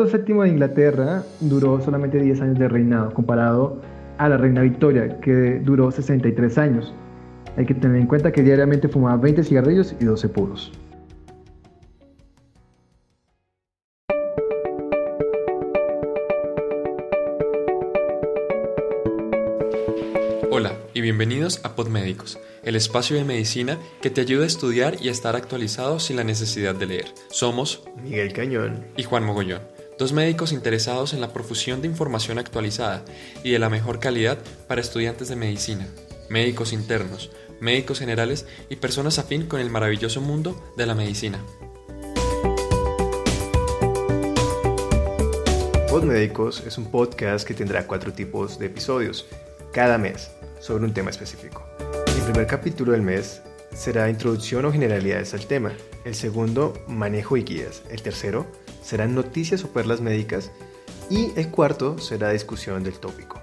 VII de Inglaterra duró solamente 10 años de reinado, comparado a la reina Victoria, que duró 63 años. Hay que tener en cuenta que diariamente fumaba 20 cigarrillos y 12 puros. Hola y bienvenidos a Podmédicos, el espacio de medicina que te ayuda a estudiar y a estar actualizado sin la necesidad de leer. Somos Miguel Cañón y Juan Mogollón, dos médicos interesados en la profusión de información actualizada y de la mejor calidad para estudiantes de medicina, médicos internos, médicos generales y personas afín con el maravilloso mundo de la medicina. Podmédicos es un podcast que tendrá 4 tipos de episodios cada mes sobre un tema específico. El primer capítulo del mes será introducción o generalidades al tema. El segundo, manejo y guías. El tercero serán noticias o perlas médicas. Y el cuarto será discusión del tópico.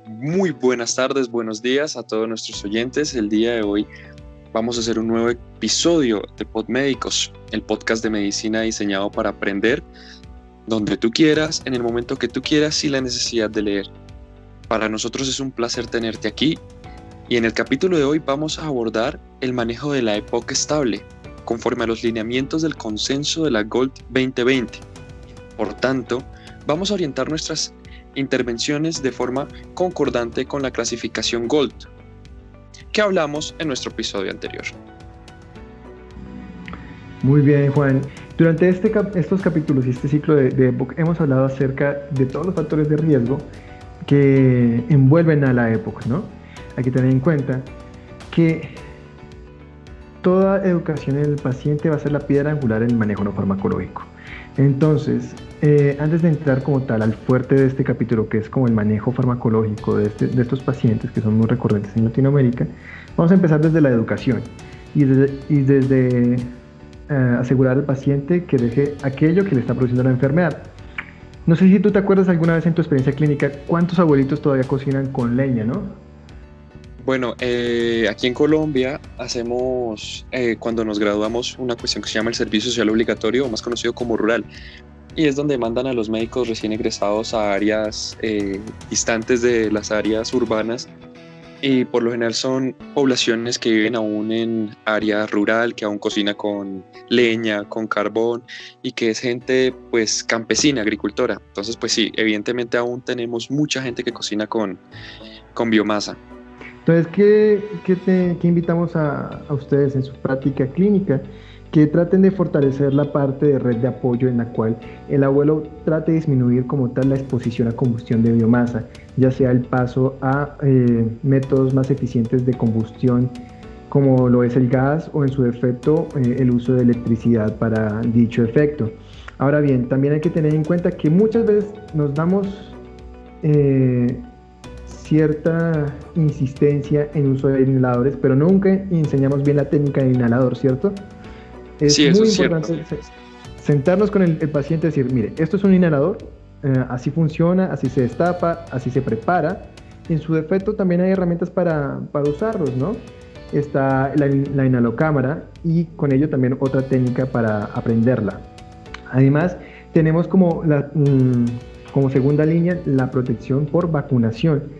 Muy buenas tardes, buenos días a todos nuestros oyentes. El día de hoy vamos a hacer un nuevo episodio de Podmédicos, el podcast de medicina diseñado para aprender donde tú quieras, en el momento que tú quieras, sin la necesidad de leer. Para nosotros es un placer tenerte aquí y en el capítulo de hoy vamos a abordar el manejo de la EPOC estable, conforme a los lineamientos del consenso de la GOLD 2020. Por tanto, vamos a orientar nuestras intervenciones de forma concordante con la clasificación GOLD, que hablamos en nuestro episodio anterior. Muy bien, Juan. Durante estos capítulos y este ciclo de EPOC hemos hablado acerca de todos los factores de riesgo que envuelven a la EPOC, ¿no? Hay que tener en cuenta que toda educación en el paciente va a ser la piedra angular en el manejo no farmacológico. Entonces, antes de entrar como tal al fuerte de este capítulo, que es como el manejo farmacológico de estos pacientes que son muy recurrentes en Latinoamérica, vamos a empezar desde la educación y desde asegurar al paciente que deje aquello que le está produciendo la enfermedad. No sé si tú te acuerdas alguna vez en tu experiencia clínica cuántos abuelitos todavía cocinan con leña, ¿no? Bueno, aquí en Colombia hacemos, cuando nos graduamos, una cuestión que se llama el servicio social obligatorio, o más conocido como rural, y es donde mandan a los médicos recién egresados a áreas distantes de las áreas urbanas, y por lo general son poblaciones que viven aún en área rural, que aún cocina con leña, con carbón, y que es gente pues campesina, agricultora. Entonces pues sí, evidentemente aún tenemos mucha gente que cocina con biomasa. Entonces, ¿qué invitamos a ustedes en su práctica clínica? Que traten de fortalecer la parte de red de apoyo en la cual el abuelo trate de disminuir como tal la exposición a combustión de biomasa, ya sea el paso a métodos más eficientes de combustión como lo es el gas o en su defecto el uso de electricidad para dicho efecto. Ahora bien, también hay que tener en cuenta que muchas veces nos damos cierta insistencia en uso de inhaladores, pero nunca enseñamos bien la técnica del inhalador, ¿cierto? Es sí, muy es importante sentarnos con el paciente y decir, mire, esto es un inhalador, así funciona, así se destapa, así se prepara. En su defecto también hay herramientas para usarlos, ¿no? Está la inhalocámara y con ello también otra técnica para aprenderla. Además, tenemos como segunda línea la protección por vacunación.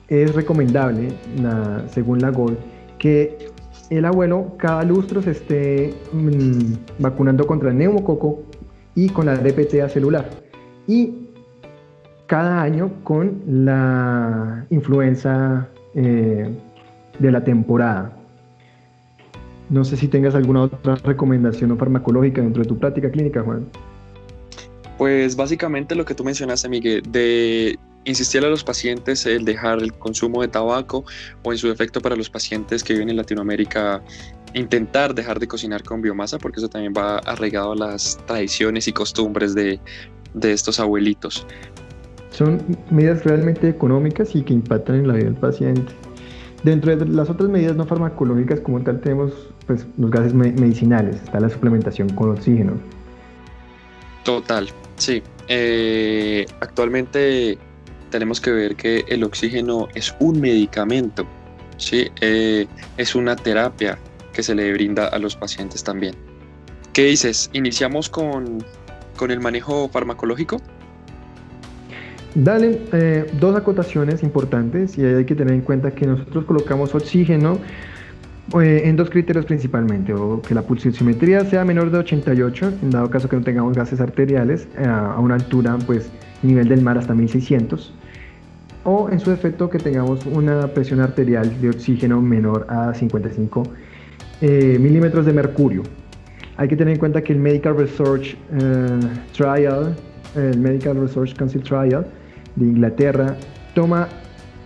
Es recomendable, según la GOLD, que el abuelo cada lustro se esté vacunando contra el neumococo y con la DPT celular. Y cada año con la influenza de la temporada. No sé si tengas alguna otra recomendación farmacológica dentro de tu práctica clínica, Juan. Pues básicamente lo que tú mencionaste, Miguel, de insistir a los pacientes el dejar el consumo de tabaco o en su defecto para los pacientes que viven en Latinoamérica intentar dejar de cocinar con biomasa, porque eso también va arraigado a las tradiciones y costumbres de estos abuelitos. Son medidas realmente económicas y que impactan en la vida del paciente. Dentro de las otras medidas no farmacológicas como tal tenemos pues, los gases medicinales, está la suplementación con oxígeno. Total, sí. Actualmente tenemos que ver que el oxígeno es un medicamento Sí, es una terapia que se le brinda a los pacientes también. ¿Qué dices? ¿Iniciamos con el manejo farmacológico? Dale, dos acotaciones importantes y hay que tener en cuenta que nosotros colocamos oxígeno en dos criterios principalmente, o que la pulsiometría sea menor de 88, en dado caso que no tengamos gases arteriales, a una altura, pues, nivel del mar hasta 1600, o en su defecto que tengamos una presión arterial de oxígeno menor a 55 milímetros de mercurio. Hay que tener en cuenta que el Medical Research Trial, el Medical Research Council Trial de Inglaterra, toma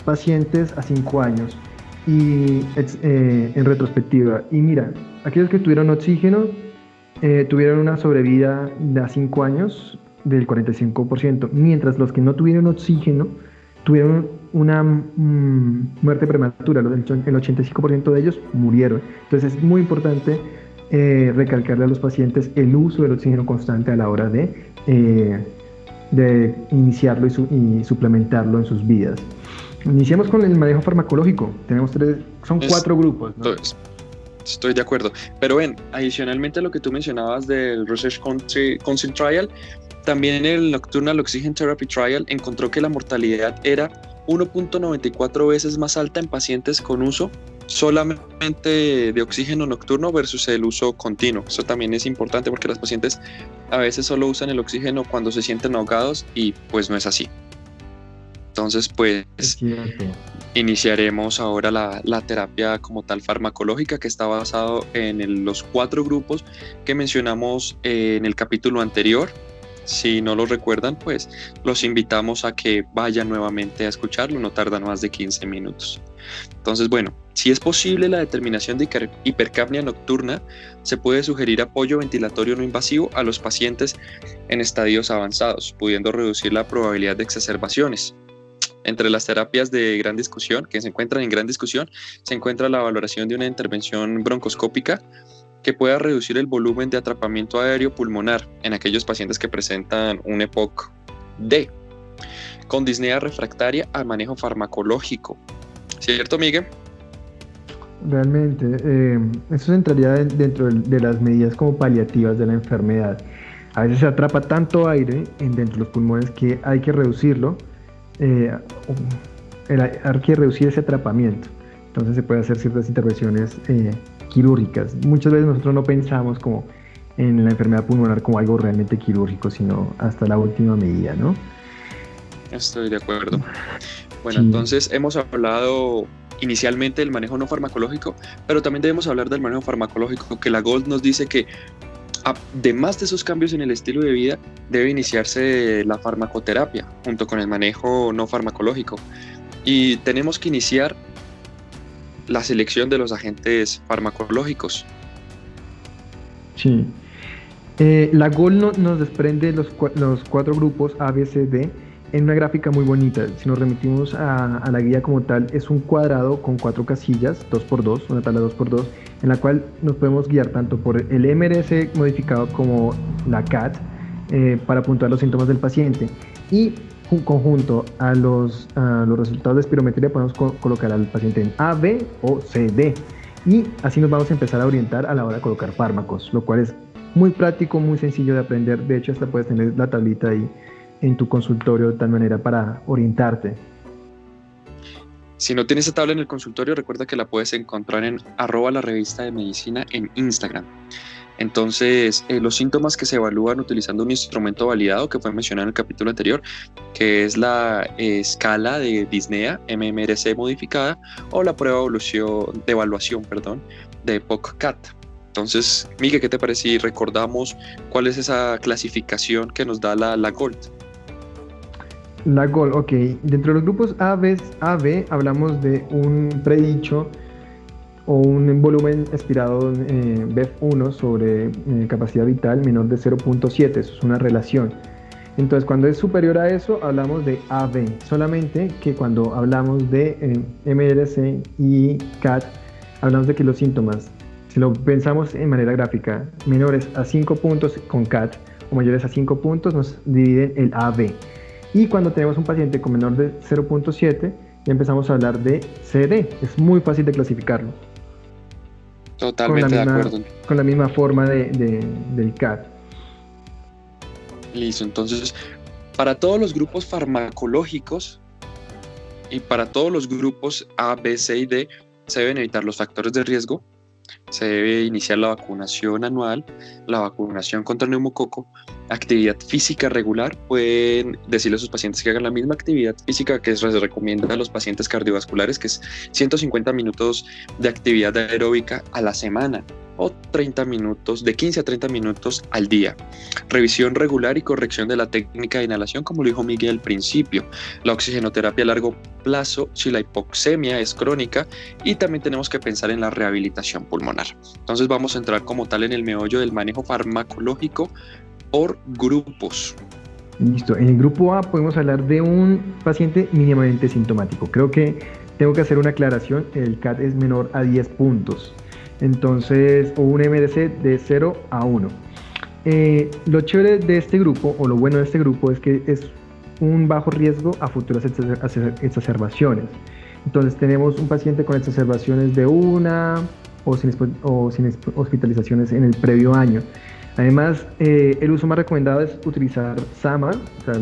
pacientes a 5 años y en retrospectiva. Y mira, aquellos que tuvieron oxígeno tuvieron una sobrevida de a 5 años del 45%, mientras los que no tuvieron oxígeno tuvieron una muerte prematura. El 85% de ellos murieron. Entonces es muy importante recalcarle a los pacientes el uso del oxígeno constante a la hora de iniciarlo y suplementarlo en sus vidas. Iniciamos con el manejo farmacológico. Tenemos son 4 grupos, ¿no? Estoy de acuerdo. Pero ven, adicionalmente a lo que tú mencionabas del Research Council Trial, también el Nocturnal Oxygen Therapy Trial encontró que la mortalidad era 1.94 veces más alta en pacientes con uso solamente de oxígeno nocturno versus el uso continuo. Eso también es importante porque los pacientes a veces solo usan el oxígeno cuando se sienten ahogados y pues no es así. Entonces, pues iniciaremos ahora la terapia como tal farmacológica, que está basado en los 4 grupos que mencionamos en el capítulo anterior. Si no lo recuerdan, pues los invitamos a que vayan nuevamente a escucharlo, no tardan más de 15 minutos. Entonces, bueno, si es posible la determinación de hipercapnia nocturna, se puede sugerir apoyo ventilatorio no invasivo a los pacientes en estadios avanzados, pudiendo reducir la probabilidad de exacerbaciones. Entre las terapias de gran discusión, que se encuentran en gran discusión, se encuentra la valoración de una intervención broncoscópica que pueda reducir el volumen de atrapamiento aéreo pulmonar en aquellos pacientes que presentan un EPOC D, con disnea refractaria al manejo farmacológico. ¿Cierto, Miguel? Realmente, eso entraría dentro de las medidas como paliativas de la enfermedad. A veces se atrapa tanto aire dentro de los pulmones que hay que reducirlo, hay que reducir ese atrapamiento. Entonces se puede hacer ciertas intervenciones quirúrgicas. Muchas veces nosotros no pensamos como en la enfermedad pulmonar como algo realmente quirúrgico, sino hasta la última medida, ¿no? Estoy de acuerdo. Bueno, Sí. Entonces hemos hablado inicialmente del manejo no farmacológico, pero también debemos hablar del manejo farmacológico, que la GOLD nos dice que además de esos cambios en el estilo de vida, debe iniciarse la farmacoterapia junto con el manejo no farmacológico. Y tenemos que iniciar la selección de los agentes farmacológicos. Sí. La GOL nos desprende los 4 grupos A, B, C, D en una gráfica muy bonita. Si nos remitimos a la guía como tal, es un cuadrado con 4 casillas, 2x2, una tabla 2x2, en la cual nos podemos guiar tanto por el MRS modificado como la CAT para puntuar los síntomas del paciente. Y conjunto a los resultados de espirometría podemos colocar al paciente en A, B o C, D. Y así nos vamos a empezar a orientar a la hora de colocar fármacos, lo cual es muy práctico, muy sencillo de aprender. De hecho, hasta puedes tener la tablita ahí en tu consultorio de tal manera para orientarte. Si no tienes esa tabla en el consultorio, recuerda que la puedes encontrar en @la_revista_de_medicina en Instagram. Entonces, los síntomas que se evalúan utilizando un instrumento validado que fue mencionado en el capítulo anterior, que es la escala de disnea MMRC modificada o la prueba de evaluación de EPOC-CAT. Entonces, Miguel, ¿qué te parece si recordamos cuál es esa clasificación que nos da la GOLD? La GOL, ok. Dentro de los grupos A, B, hablamos de un predicho o un volumen expirado BEF1 sobre capacidad vital menor de 0.7. Eso es una relación. Entonces, cuando es superior a eso, hablamos de AB. Solamente que cuando hablamos de MRC y CAT, hablamos de que los síntomas, si lo pensamos en manera gráfica, menores a 5 puntos con CAT o mayores a 5 puntos, nos dividen el AB. Y cuando tenemos un paciente con menor de 0.7, ya empezamos a hablar de CD. Es muy fácil de clasificarlo. Totalmente de acuerdo. Con la misma forma del CAT. Listo, entonces, para todos los grupos farmacológicos y para todos los grupos A, B, C y D, se deben evitar los factores de riesgo. Se debe iniciar la vacunación anual, la vacunación contra el neumococo, actividad física regular. Pueden decirle a sus pacientes que hagan la misma actividad física que se recomienda a los pacientes cardiovasculares, que es 150 minutos de actividad aeróbica a la semana o 30 minutos, de 15 a 30 minutos al día. Revisión regular y corrección de la técnica de inhalación, como lo dijo Miguel al principio. La oxigenoterapia a largo plazo si la hipoxemia es crónica, y también tenemos que pensar en la rehabilitación pulmonar. Entonces vamos a entrar como tal en el meollo del manejo farmacológico por grupos. Listo, en el grupo A podemos hablar de un paciente mínimamente sintomático. Creo que tengo que hacer una aclaración, el CAT es menor a 10 puntos. Entonces, o un MDC de 0 a 1. Lo chévere de este grupo, o lo bueno de este grupo, es que es un bajo riesgo a futuras exacerbaciones. Entonces, tenemos un paciente con exacerbaciones de una o sin hospitalizaciones en el previo año. Además, el uso más recomendado es utilizar SAMA, o sea,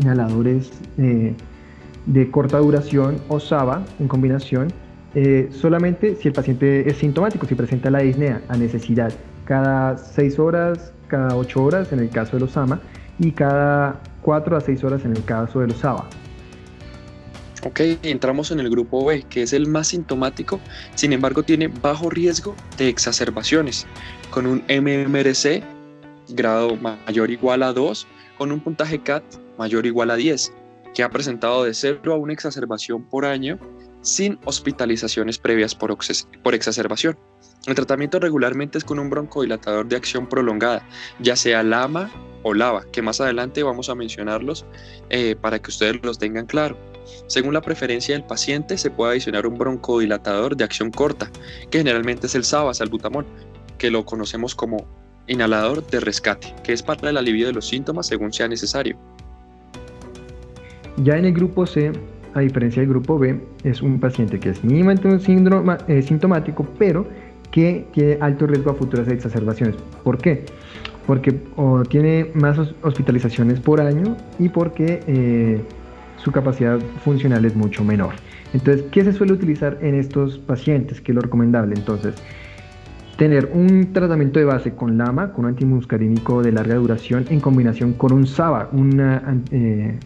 inhaladores de corta duración, o SABA en combinación. Solamente si el paciente es sintomático, si presenta la disnea a necesidad, cada 6 horas, cada 8 horas en el caso de los SAMA, y cada 4 a 6 horas en el caso de los SABA. Ok, entramos en el grupo B, que es el más sintomático, sin embargo tiene bajo riesgo de exacerbaciones, con un MMRC grado mayor o igual a 2, con un puntaje CAT mayor o igual a 10, que ha presentado de 0 a 1 exacerbación por año, sin hospitalizaciones previas por exacerbación. El tratamiento regularmente es con un broncodilatador de acción prolongada, ya sea LAMA o LABA, que más adelante vamos a mencionarlos para que ustedes los tengan claro. Según la preferencia del paciente, se puede adicionar un broncodilatador de acción corta, que generalmente es el SABA, salbutamol, que lo conocemos como inhalador de rescate, que es para el alivio de los síntomas según sea necesario. Ya en el grupo C, a diferencia del grupo B, es un paciente que es mínimamente sintomático, pero que tiene alto riesgo a futuras exacerbaciones. ¿Por qué? Porque tiene más hospitalizaciones por año y porque su capacidad funcional es mucho menor. Entonces, ¿qué se suele utilizar en estos pacientes? ¿Qué es lo recomendable? Entonces, tener un tratamiento de base con LAMA, con un antimuscarínico de larga duración, en combinación con un SABA, un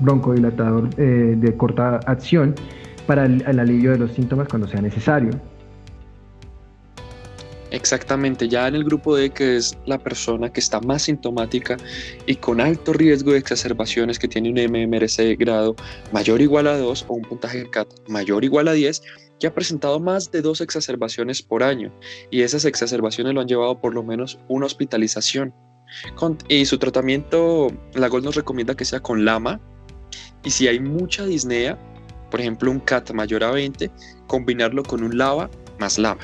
broncodilatador de corta acción para el alivio de los síntomas cuando sea necesario. Exactamente, ya en el grupo D, que es la persona que está más sintomática y con alto riesgo de exacerbaciones, que tiene un MMRC grado mayor o igual a 2 o un puntaje CAT mayor o igual a 10, que ha presentado más de 2 exacerbaciones por año, y esas exacerbaciones lo han llevado por lo menos una hospitalización. Y su tratamiento, la GOLD nos recomienda que sea con LAMA, y si hay mucha disnea, por ejemplo un CAT mayor a 20, combinarlo con un LABA más LAMA.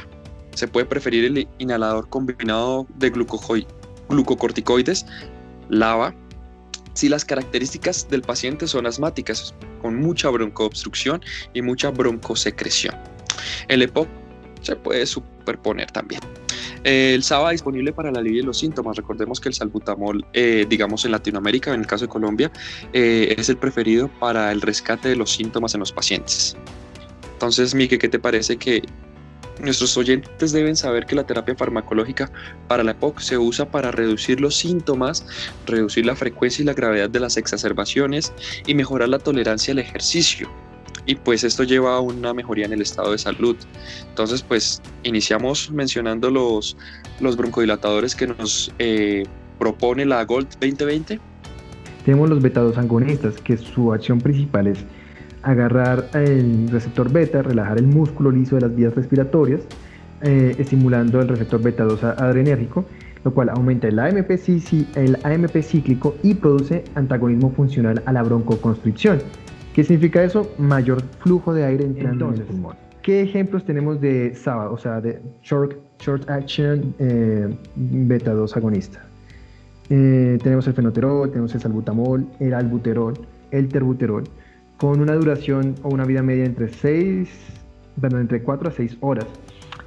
Se puede preferir el inhalador combinado de glucocorticoides, LABA, si las características del paciente son asmáticas, con mucha broncoobstrucción y mucha broncosecreción. El EPOC se puede superponer también. El SABA disponible para el alivio de los síntomas. Recordemos que el salbutamol, digamos en Latinoamérica, en el caso de Colombia, es el preferido para el rescate de los síntomas en los pacientes. Entonces, Mike, ¿qué te parece que nuestros oyentes deben saber que la terapia farmacológica para la EPOC se usa para reducir los síntomas, reducir la frecuencia y la gravedad de las exacerbaciones y mejorar la tolerancia al ejercicio? Y pues esto lleva a una mejoría en el estado de salud. Entonces, pues iniciamos mencionando los broncodilatadores que nos propone la GOLD 2020. Tenemos los beta-2 agonistas, que su acción principal es agarrar el receptor beta, relajar el músculo liso de las vías respiratorias, estimulando el receptor beta-2 adrenérgico, lo cual aumenta el AMP cíclico y produce antagonismo funcional a la broncoconstricción. ¿Qué significa eso? Mayor flujo de aire entrando en el pulmón. ¿Qué ejemplos tenemos de SABA, o sea, de Short Action Beta-2 agonista? Tenemos el fenoterol, tenemos el salbutamol, el albuterol, el terbuterol, con una duración o una vida media entre 4 a 6 horas.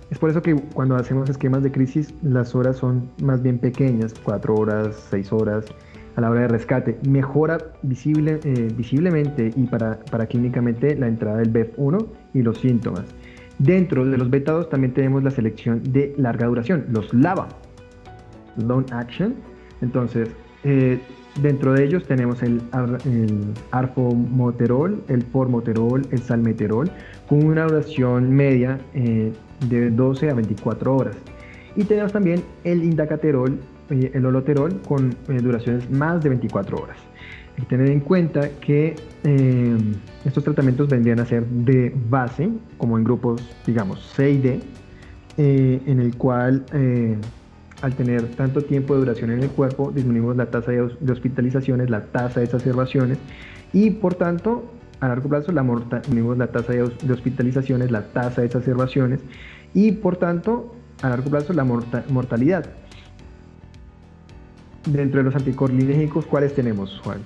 Es por eso que cuando hacemos esquemas de crisis, las horas son más bien pequeñas, 4 horas, 6 horas a la hora de rescate. Mejora visiblemente y para clínicamente la entrada del BEF1 y los síntomas. Dentro de los beta 2 también tenemos la selección de larga duración, los LABA, Long Action. Entonces, dentro de ellos tenemos el arformoterol, el formoterol, el salmeterol, con una duración media de 12 a 24 horas. Y tenemos también el indacaterol, el oloterol, con duraciones más de 24 horas. Hay que tener en cuenta que estos tratamientos vendrían a ser de base, como en grupos, digamos, C y D, en el cual al tener tanto tiempo de duración en el cuerpo, disminuimos la tasa de hospitalizaciones, la tasa de exacerbaciones y, por tanto, a largo plazo disminuimos la tasa de hospitalizaciones, la tasa de exacerbaciones y, por tanto, a largo plazo la mortalidad. Dentro de los anticolinérgicos, ¿cuáles tenemos, Juan?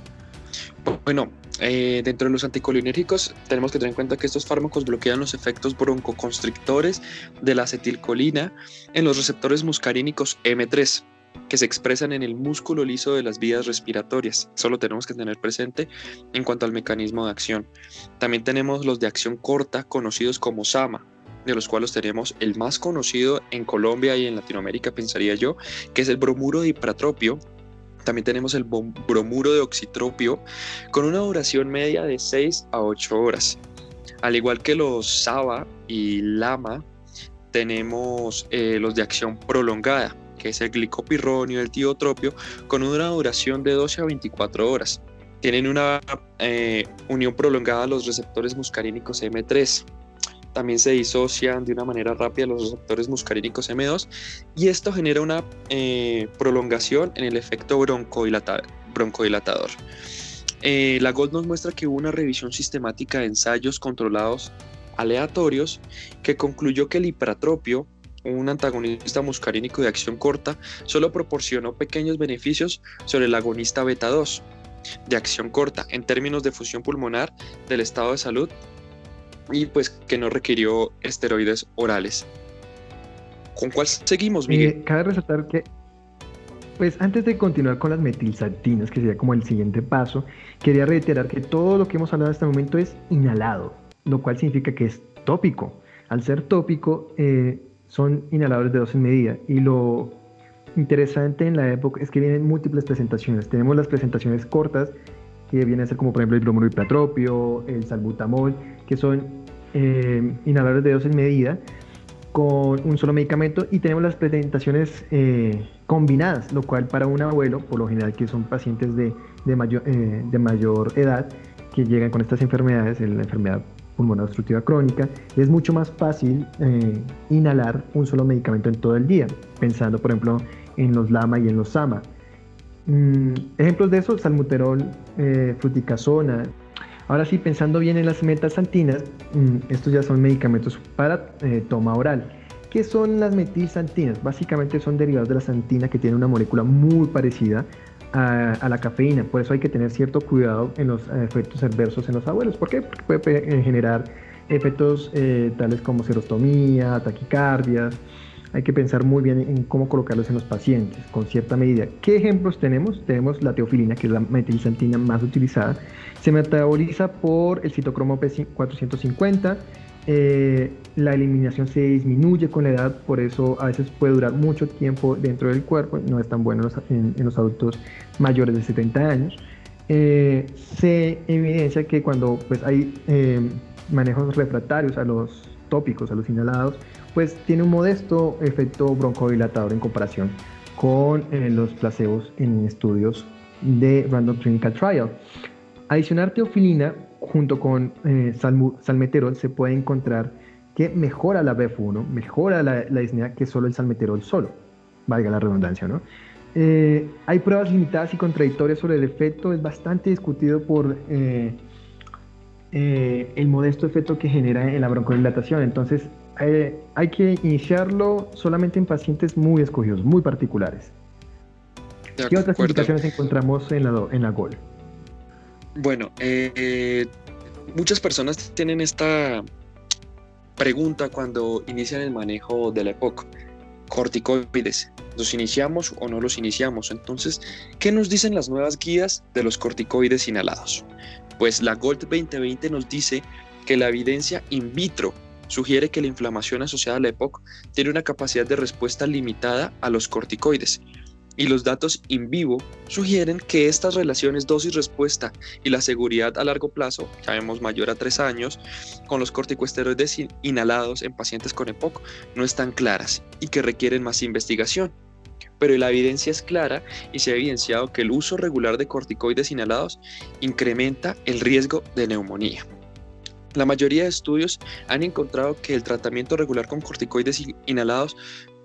Bueno, dentro de los anticolinérgicos tenemos que tener en cuenta que estos fármacos bloquean los efectos broncoconstrictores de la acetilcolina en los receptores muscarínicos M3, que se expresan en el músculo liso de las vías respiratorias. Eso lo tenemos que tener presente en cuanto al mecanismo de acción. También tenemos los de acción corta, conocidos como SAMA, de los cuales tenemos el más conocido en Colombia y en Latinoamérica, pensaría yo, que es el bromuro de ipratropio. También tenemos el bromuro de oxitropio, con una duración media de 6 a 8 horas. Al igual que los SABA y LAMA, tenemos los de acción prolongada, que es el glicopirronio y el tiotropio, con una duración de 12 a 24 horas. Tienen una unión prolongada a los receptores muscarínicos M3. También se disocian de una manera rápida los receptores muscarínicos M2 y esto genera una prolongación en el efecto broncodilatador. La GOLD nos muestra que hubo una revisión sistemática de ensayos controlados aleatorios que concluyó que el ipratropio, un antagonista muscarínico de acción corta, solo proporcionó pequeños beneficios sobre el agonista beta 2 de acción corta en términos de función pulmonar, del estado de salud, y pues que no requirió esteroides orales. ¿Con cuál seguimos, Miguel? Cabe resaltar que, pues antes de continuar con las metilxantinas, que sería como el siguiente paso, quería reiterar que todo lo que hemos hablado hasta el momento es inhalado, lo cual significa que es tópico. Al ser tópico, son inhaladores de dosis medida, y lo interesante en la época es que vienen múltiples presentaciones. Tenemos las presentaciones cortas, que vienen a ser como por ejemplo el bromuro de ipratropio, el salbutamol, que son inhaladores de dosis medida con un solo medicamento, y tenemos las presentaciones combinadas, lo cual para un abuelo, por lo general que son pacientes de mayor edad, que llegan con estas enfermedades, la enfermedad pulmonar obstructiva crónica, es mucho más fácil inhalar un solo medicamento en todo el día, pensando por ejemplo en los LAMA y en los SAMA. Ejemplos de eso: salbuterol, fluticasona. Ahora sí, pensando bien en las metilxantinas, estos ya son medicamentos para toma oral. ¿Qué son las metilxantinas? Básicamente son derivados de la xantina, que tiene una molécula muy parecida a la cafeína. Por eso hay que tener cierto cuidado en los efectos adversos en los abuelos. ¿Por qué? Porque puede generar efectos tales como serostomía, taquicardias. Hay que pensar muy bien en cómo colocarlos en los pacientes con cierta medida. ¿Qué ejemplos tenemos? Tenemos la teofilina, que es la metilxantina más utilizada. Se metaboliza por el citocromo P450. La eliminación se disminuye con la edad, por eso a veces puede durar mucho tiempo dentro del cuerpo. No es tan bueno en los adultos mayores de 70 años. Se evidencia que cuando pues, hay manejos refractarios a los tópicos, a los inhalados, pues tiene un modesto efecto broncodilatador en comparación con los placebos en estudios de Random Clinical Trial. Adicionar teofilina junto con salmeterol, se puede encontrar que mejora la BEF1, mejora la disnea que solo el salmeterol solo, valga la redundancia, ¿no? Hay pruebas limitadas y contradictorias sobre el efecto. Es bastante discutido por el modesto efecto que genera en la broncodilatación. Entonces hay que iniciarlo solamente en pacientes muy escogidos, muy particulares. ¿Qué otras indicaciones encontramos en la GOL? Bueno, muchas personas tienen esta pregunta cuando inician el manejo de la EPOC. Corticoides, ¿los iniciamos o no los iniciamos? Entonces, ¿qué nos dicen las nuevas guías de los corticoides inhalados? Pues la GOLD 2020 nos dice que la evidencia in vitro sugiere que la inflamación asociada a la EPOC tiene una capacidad de respuesta limitada a los corticoides. Y los datos in vivo sugieren que estas relaciones dosis-respuesta y la seguridad a largo plazo, ya vemos mayor a 3 años, con los corticosteroides inhalados en pacientes con EPOC no están claras y que requieren más investigación. Pero la evidencia es clara y se ha evidenciado que el uso regular de corticoides inhalados incrementa el riesgo de neumonía. La mayoría de estudios han encontrado que el tratamiento regular con corticoides inhalados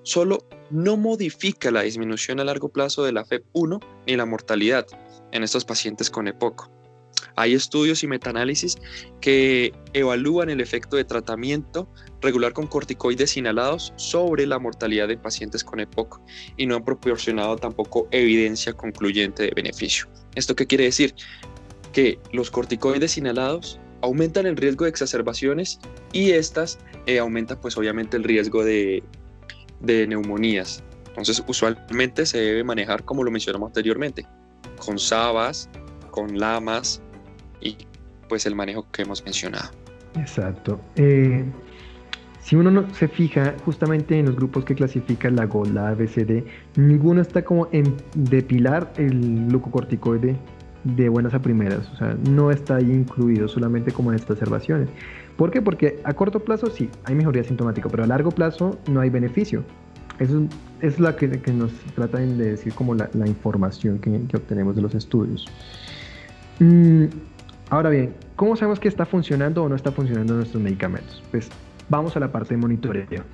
solo no modifica la disminución a largo plazo de la FEV1 ni la mortalidad en estos pacientes con EPOC. Hay estudios y metaanálisis que evalúan el efecto de tratamiento regular con corticoides inhalados sobre la mortalidad de pacientes con EPOC y no han proporcionado tampoco evidencia concluyente de beneficio. ¿Esto qué quiere decir? Que los corticoides inhalados aumentan el riesgo de exacerbaciones y estas aumentan pues obviamente el riesgo de neumonías. Entonces usualmente se debe manejar como lo mencionamos anteriormente, con SABAs, con LAMAs y pues el manejo que hemos mencionado. Exacto. Si uno no se fija justamente en los grupos que clasifica la GOLD, la ABCD, ninguno está como en depilar el glucocorticoide de buenas a primeras, o sea, no está ahí incluido solamente como en estas observaciones. ¿Por qué? Porque a corto plazo sí, hay mejoría sintomática, pero a largo plazo no hay beneficio. Eso es la que nos tratan de decir como la información que obtenemos de los estudios. Ahora bien, ¿cómo sabemos que está funcionando o no está funcionando nuestros medicamentos? Pues vamos a la parte de monitoreo.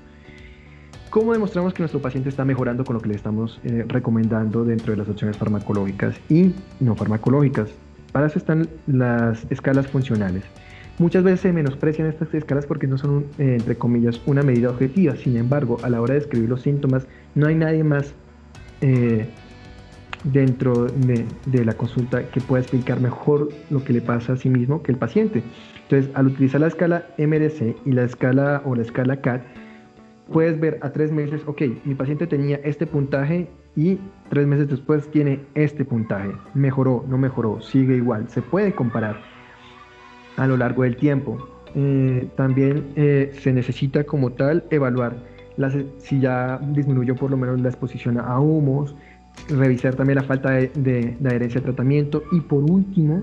¿Cómo demostramos que nuestro paciente está mejorando con lo que le estamos recomendando dentro de las opciones farmacológicas y no farmacológicas? Para eso están las escalas funcionales. Muchas veces se menosprecian estas escalas porque no son, entre comillas, una medida objetiva. Sin embargo, a la hora de describir los síntomas, no hay nadie más dentro de la consulta que pueda explicar mejor lo que le pasa a sí mismo que el paciente. Entonces, al utilizar la escala MRC y la escala CAT, puedes ver a 3 meses, ok, mi paciente tenía este puntaje y 3 meses después tiene este puntaje. Mejoró, no mejoró, sigue igual. Se puede comparar a lo largo del tiempo. También se necesita como tal evaluar si ya disminuyó por lo menos la exposición a humos, revisar también la falta de adherencia al tratamiento y por último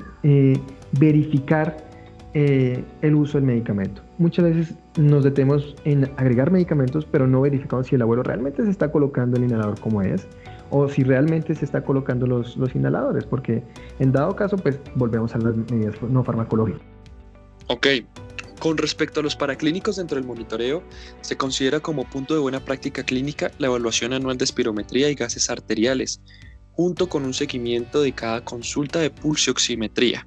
verificar el uso del medicamento. Muchas veces nos detenemos en agregar medicamentos pero no verificamos si el abuelo realmente se está colocando el inhalador como es o si realmente se está colocando los inhaladores, porque en dado caso pues volvemos a las medidas no farmacológicas. Ok, con respecto a los paraclínicos dentro del monitoreo, se considera como punto de buena práctica clínica la evaluación anual de espirometría y gases arteriales, junto con un seguimiento de cada consulta de pulsioximetría.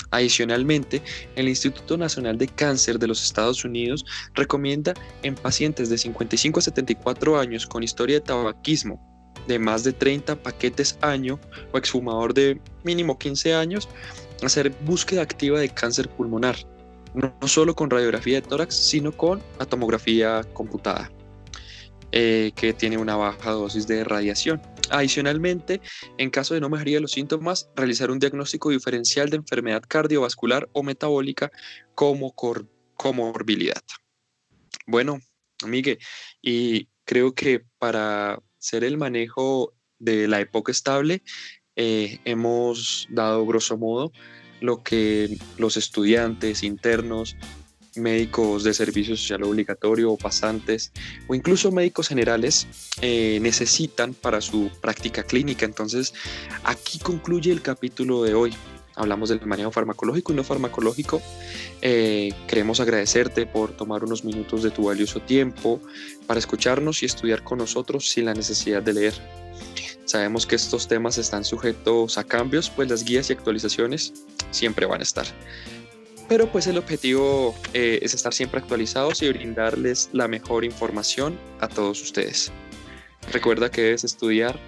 Adicionalmente, el Instituto Nacional de Cáncer de los Estados Unidos recomienda en pacientes de 55 a 74 años con historia de tabaquismo de más de 30 paquetes año o exfumador de mínimo 15 años, hacer búsqueda activa de cáncer pulmonar, no solo con radiografía de tórax, sino con la tomografía computada, que tiene una baja dosis de radiación. Adicionalmente, en caso de no mejoría de los síntomas, realizar un diagnóstico diferencial de enfermedad cardiovascular o metabólica como comorbilidad. Bueno, Miguel, y creo que para hacer el manejo de la EPOC estable, hemos dado grosso modo lo que los estudiantes, internos, médicos de servicio social obligatorio o pasantes o incluso médicos generales necesitan para su práctica clínica. Entonces, aquí concluye el capítulo de hoy. Hablamos del manejo farmacológico y no farmacológico. Queremos agradecerte por tomar unos minutos de tu valioso tiempo para escucharnos y estudiar con nosotros sin la necesidad de leer. Sabemos que estos temas están sujetos a cambios, pues las guías y actualizaciones siempre van a estar. Pero pues el objetivo es estar siempre actualizados y brindarles la mejor información a todos ustedes. Recuerda que debes estudiar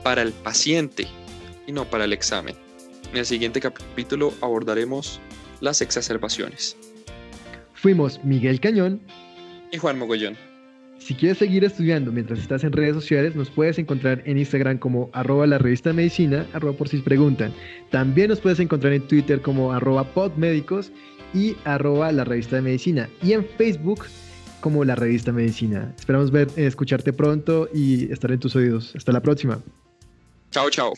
para el paciente y no para el examen. En el siguiente capítulo abordaremos las exacerbaciones. Fuimos Miguel Cañón y Juan Mogollón. Si quieres seguir estudiando mientras estás en redes sociales, nos puedes encontrar en Instagram como @la revista de medicina, @por si preguntan. También nos puedes encontrar en Twitter como @podmédicos y @la revista de medicina. Y en Facebook como la revista medicina. Esperamos escucharte pronto y estar en tus oídos. Hasta la próxima. Chao, chao.